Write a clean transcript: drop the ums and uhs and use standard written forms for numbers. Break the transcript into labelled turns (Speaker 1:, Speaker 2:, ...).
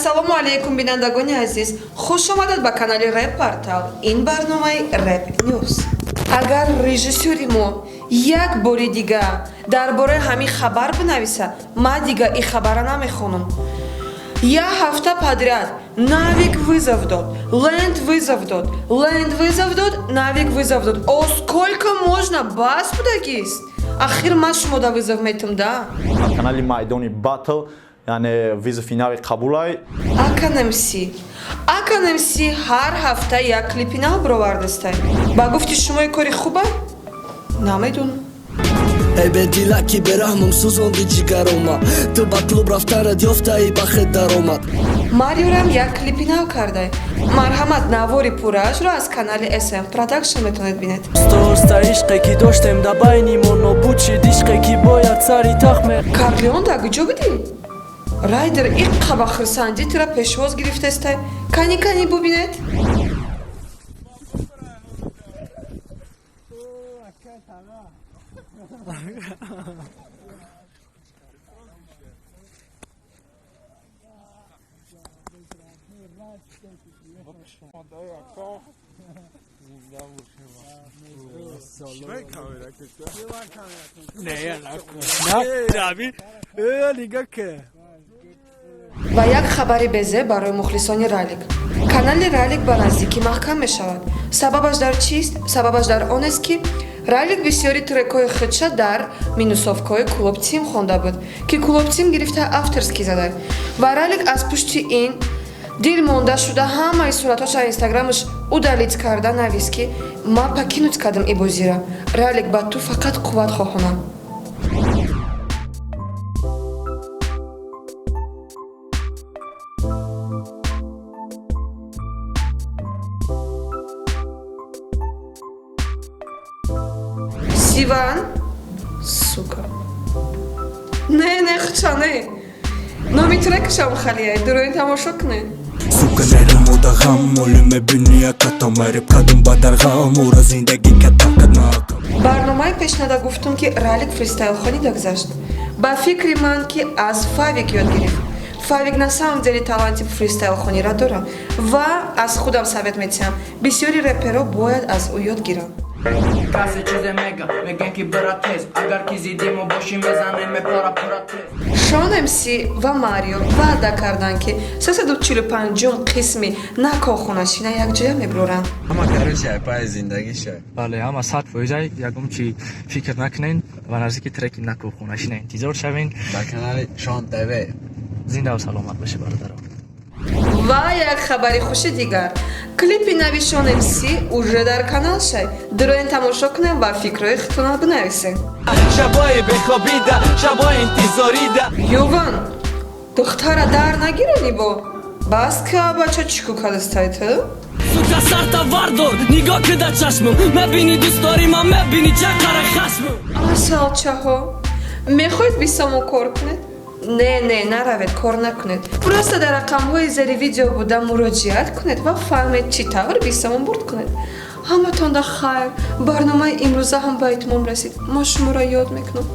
Speaker 1: Ассалому алейкум бинандагони азиз. Хуш омадед ба канали Rap Portal. Ин барномаи Rap News. Агар режиссёри мо як бори дига дар бораи ҳамин хабар бинависа, ма дига и хабара намехонам. Я ҳафта подряд Навик вызов дод, Ленд вызов дод, Ленд вызов дод, Навик вызов дод. О, сколько можно? Бас будагист. Ахир ма шумода вызов метам, да?
Speaker 2: На канале Майдони Батл, яъне визови нави қабулай.
Speaker 1: Аканемси ҳар ҳафта як клипи нав бировардастай. Ба гуфти шумо ин кори хуба? Намедонам.
Speaker 3: ای به دیلکی برحمم سوزوندی جیگروما تو با کلوب رفتنت یافتایی با خود درآمد
Speaker 1: Мариорам як клипи нав кардай. Марҳамат, навори пурраашро аз канали SM Production метавонед бинед.
Speaker 3: сторста ишқе ки доштем да байни мо нобуд шид ишқе ки бояд сари тахт мер
Speaker 1: Карлеон да куҷо будӣ? Райдер иққа ба хирсандитира пешвоз гирифтестай. Кани бубинед? ва як хабари безе барои мухлисони Ралик. Канали Ралик ба наздикӣ маҳкам мешавад. Сабабаш дар чист? Сабабаш дар он аст ки Ралик бисёри трекҳои худша дар минусовкаҳои Клуб Тим хонда буд, ки Клуб Тим гирифта авторски задай. Ва Ралик аз пушти ин дил монда шуда ҳамаи суратҳоша инстаграмаш удалит карда навист ки ма покинут кардам и бозира. Ралик, ба ту фақат қувват хоҳонам. Сиван? Сука. Не, хуча, не. Номи трекашам халияй, дуроин тамошо кунед.
Speaker 3: сука нермо да ғам молӣ мебини яката мериб кадум ба дар ғам ура зиндагӣ катакаднак
Speaker 1: барномаи пешнада гуфтум ки Ралик фристайлхонӣ дагзашт. Ба фикри ман ки аз Фавик ёд гирифт. Фавик на самом деле таланти фристайлхониро дорад ва аз худам совет медиҳам, бисёри рэперо бояд аз ӯ ёд гиранд.
Speaker 4: Касе чизе мега, меган ки бара тез, агар ки зиди мо бошим мезанем мепара пура тез.
Speaker 1: Шон МС ва Марио ваъда карданд ки 345-ум қисми накохонашина якҷоя мебуранд.
Speaker 5: ҳама кароча пай зиндагиша.
Speaker 6: бале ҳама 100% ягум чи фикр накунен ва наздики треки накӯхонашина интизор шавен.
Speaker 5: Ба канали Шон ТВ.
Speaker 6: Зиндаву саломат бошед бародарон.
Speaker 1: Ва як хабари хуши дигар. Клипи нави Шон МС уже дар канал шай. Дуроин тамошо кунем ва фикрҳои худтона бинависен.
Speaker 3: шабои бехобида шабои интизорида
Speaker 1: Ёван, духтара дар нагирони бо. Бас ка бача чӣ кукадастай ту?
Speaker 3: сука сарта вардор нигоҳ кида чашмам мебини дӯст дори ман мебини чақара хашмам
Speaker 1: Асалчаҳо, мехоҳед бисомо кор кунед? Не, наравед, кор накунед. Просто дар рақамҳои зери видео буда муроҷиат кунед ва фаҳмед чӣ тавр бисомо бурд кунед. ҳаматонда хайр. Барномаи имрӯза ҳам ба итмом расид. мо шуморо ёд мекунам.